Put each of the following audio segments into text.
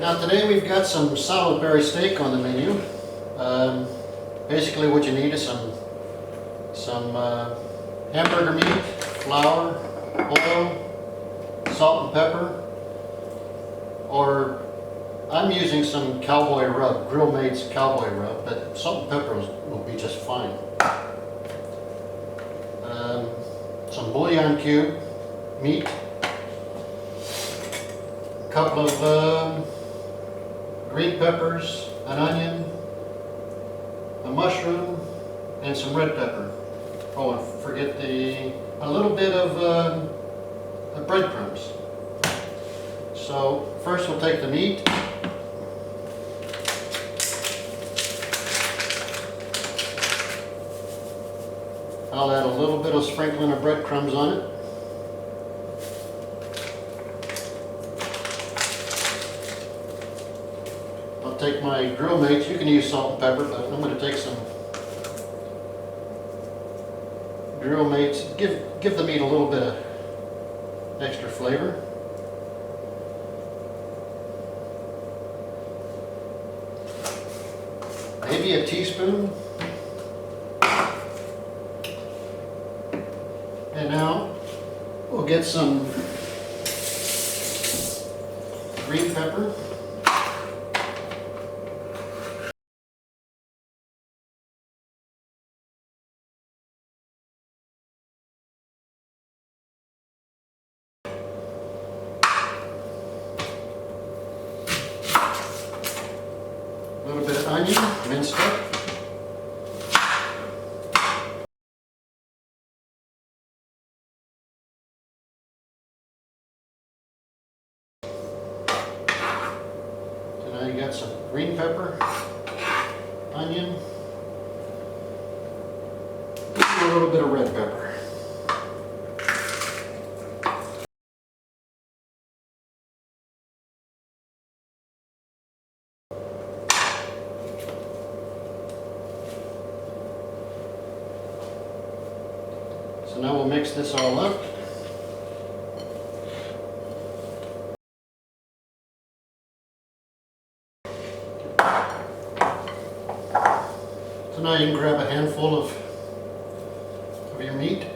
Now today we've got some Salisbury steak on the menu. Basically what you need is some hamburger meat, flour, oil, salt and pepper, or I'm using some cowboy rub, Grill Mates cowboy rub, but salt and pepper will be just fine. Some bullion cube, meat, a couple of green peppers, an onion, a mushroom, and some red pepper. Oh, and forget a little bit of breadcrumbs. So first we'll take the meat. I'll add a little bit of sprinkling of breadcrumbs on it. I'll take my Grill Mates. You can use salt and pepper, but I'm going to take some Grill Mates. Give the meat a little bit of extra flavor. Maybe a teaspoon. And now we'll get some green pepper. A little bit of onion, minced up. Now you got some green pepper, onion, and a little bit of red pepper. So now we'll mix this all up. So now you can grab a handful of your meat,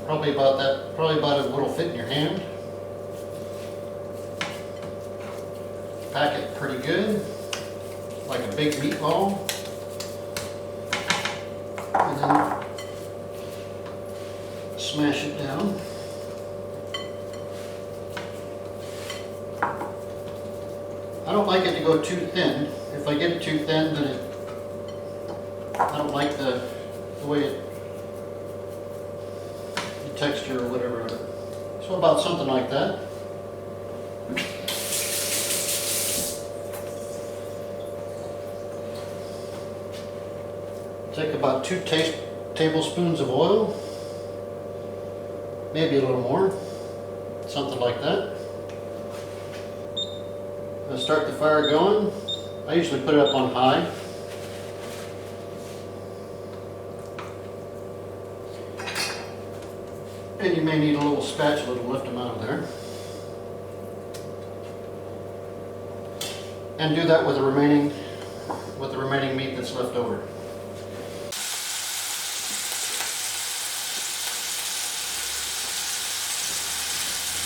probably about as little fit in your hand. Pack it pretty good, like a big meatball, and then smash it down. I don't like it to go too thin. If I get it too thin, then I don't like the way the texture or whatever of it. So about something like that. Take about 2 tablespoons of oil, maybe a little more, something like that. I'll start the fire going. I usually put it up on high. And you may need a little spatula to lift them out of there. And do that with the remaining meat that's left over.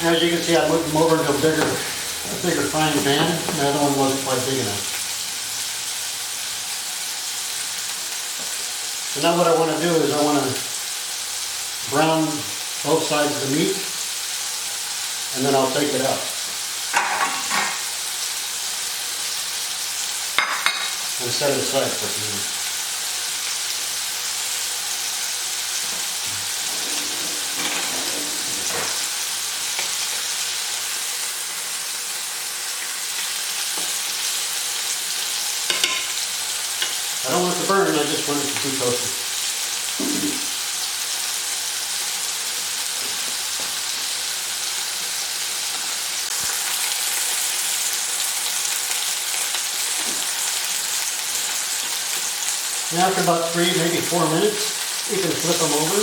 As you can see, I moved them over to a bigger frying pan. The other one wasn't quite big enough. So now what I want to do is I want to brown both sides of the meat, and then I'll take it out and set it aside for a few minutes. I don't want it to burn, I just want it to be toasted. And after about 3, maybe 4 minutes, you can flip them over.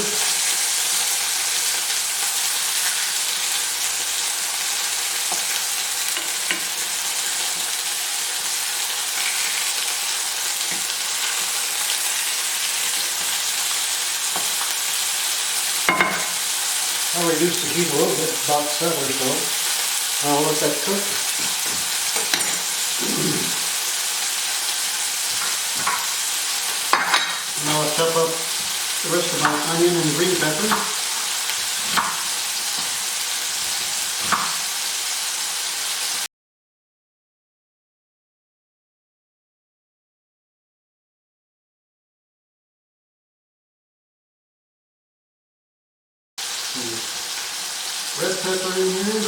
reduce the heat a little bit, about 7 or so. I'll let that cook. Now I'll chop up the rest of my onion and green pepper. Red pepper in here.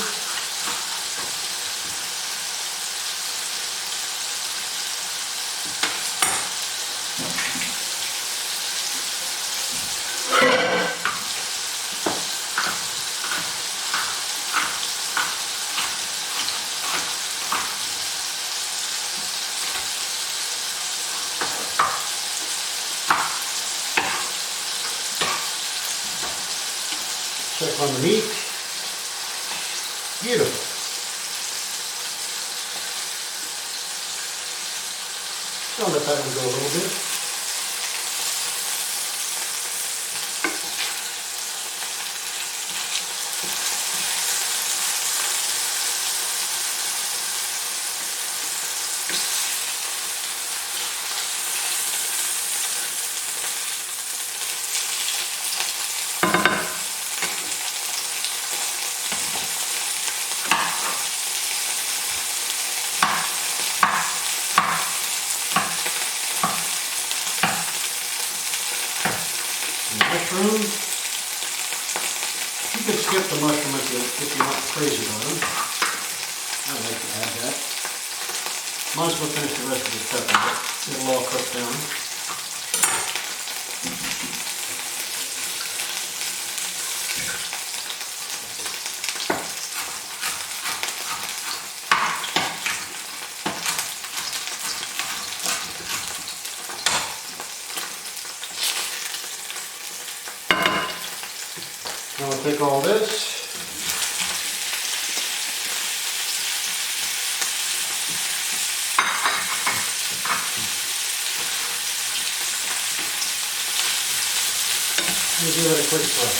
Check on the meat. Beautiful. I'll let that one go a little bit. Mushrooms. You can skip the mushroom if you're not crazy about them. I like to add that. Might as well finish the rest of the pepper, but it'll all cook down. Now I'll take all this, and give it a quick fry.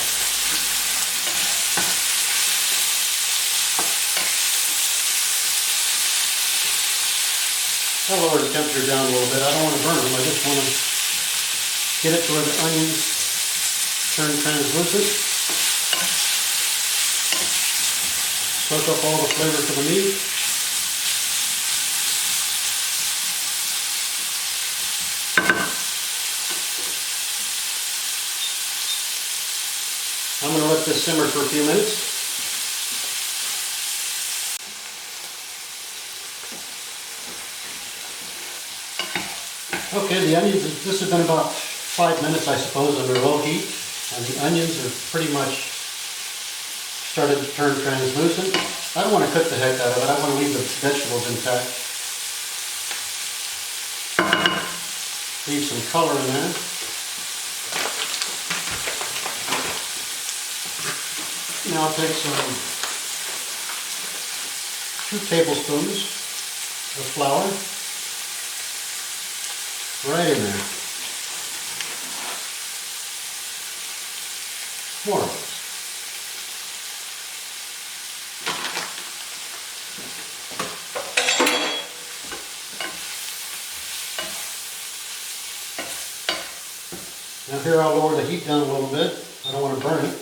I'll lower the temperature down a little bit. I don't want to burn them. I just want to get it to where the onions turn translucent. Soak up all the flavor for the meat. I'm going to let this simmer for a few minutes. Okay, the onions, this has been about 5 minutes, I suppose, under low heat, and the onions have pretty much started to turn translucent. I don't want to cook the heck out of it. I want to leave the vegetables intact. Leave some color in there. Now I'll take some 2 tablespoons of flour right in there. More of it. Now here I'll lower the heat down a little bit. I don't want to burn it.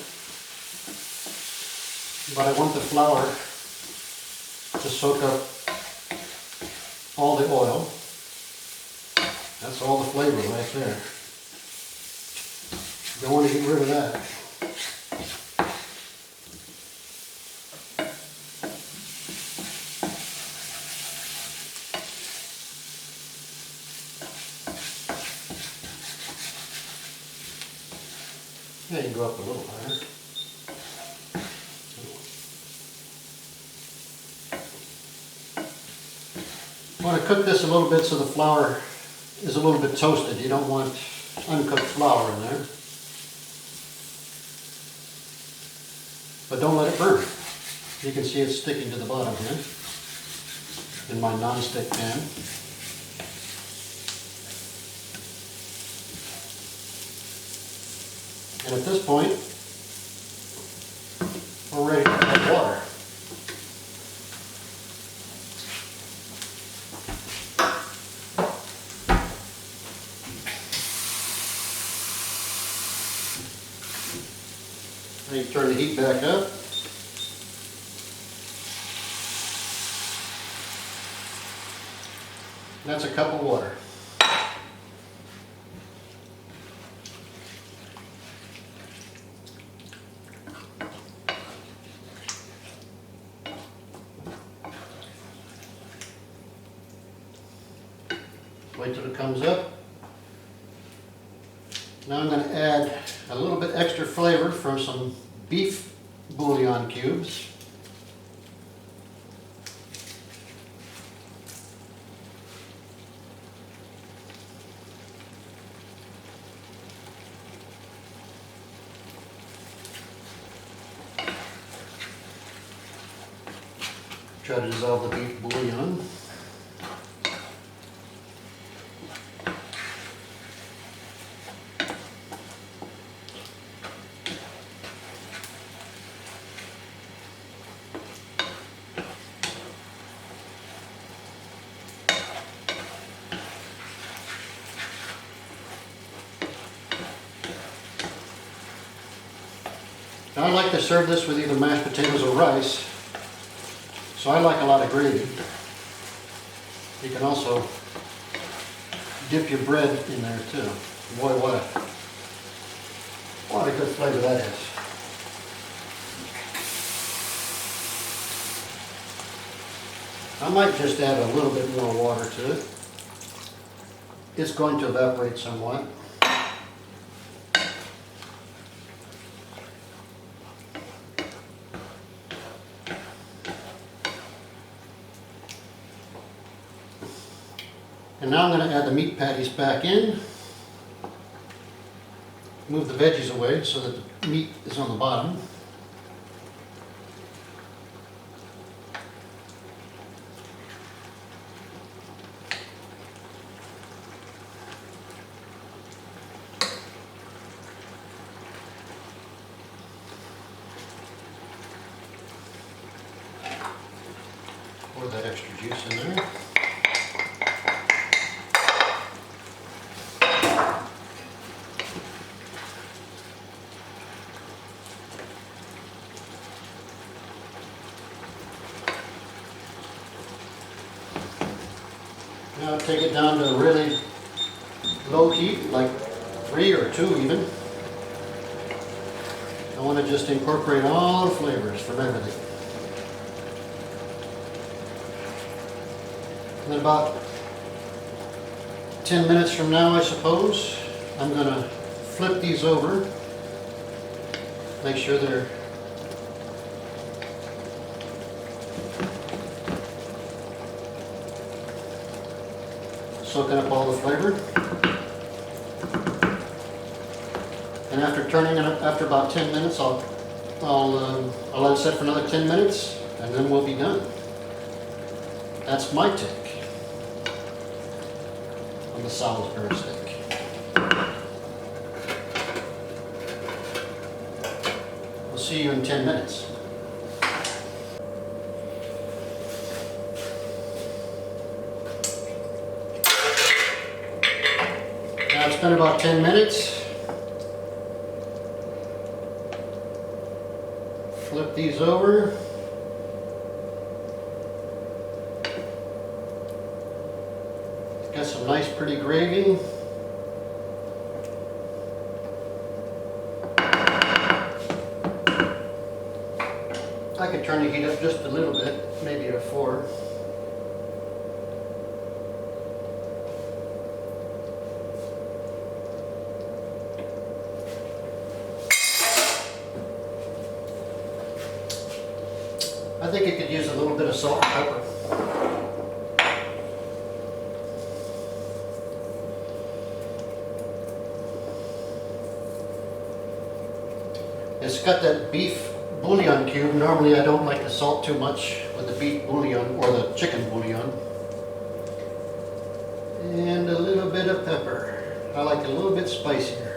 But I want the flour to soak up all the oil. That's all the flavor right there. Don't want to get rid of that. Yeah, you can go up a little higher. I want to cook this a little bit so the flour is a little bit toasted. You don't want uncooked flour in there. But don't let it burn. You can see it's sticking to the bottom here in my non-stick pan. And at this point, Then you turn the heat back up. And that's a cup of water. Wait till it comes up. Now I'm going to add a little bit extra flavor from some beef bouillon cubes. Try to dissolve the beef bouillon. Now I like to serve this with either mashed potatoes or rice, so I like a lot of gravy. You can also dip your bread in there too. Boy, what a good flavor that is. I might just add a little bit more water to it. It's going to evaporate somewhat. And now I'm going to add the meat patties back in. Move the veggies away so that the meat is on the bottom. Pour that extra juice in there. Now take it down to a really low heat, like 3 or 2 even. I want to just incorporate all the flavors from everything. And then about 10 minutes from now, I suppose, I'm going to flip these over, make sure they're soaking up all the flavor. And after turning it up, after about 10 minutes, I'll let it set for another 10 minutes, and then we'll be done. That's my take on the Salisbury steak. We'll see you in 10 minutes. Now it's been about 10 minutes. Flip these over. Got some nice pretty gravy. I could turn the heat up just a little bit, maybe a 4. I think it could use a little bit of salt and pepper. It's got that beef bouillon cube. Normally I don't like to salt too much with the beef bouillon or the chicken bouillon. And a little bit of pepper. I like it a little bit spicier.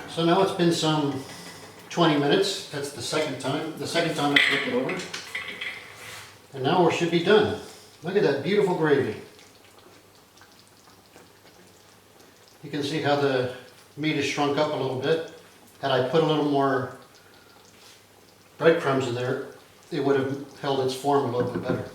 So now it's been some 20 minutes. That's the second time I flipped it over. And now we should be done. Look at that beautiful gravy. You can see how the meat is shrunk up a little bit. Had I put a little more breadcrumbs in there, it would have held its form a little bit better.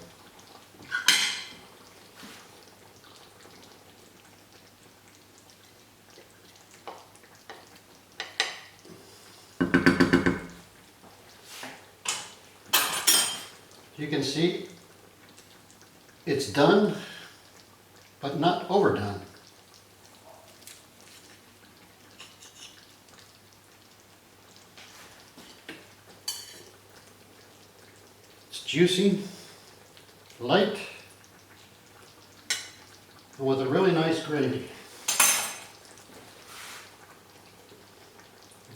You can see it's done, but not overdone. It's juicy, light, and with a really nice gravy.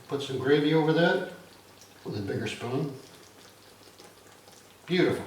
Put some gravy over that with a bigger spoon. Beautiful.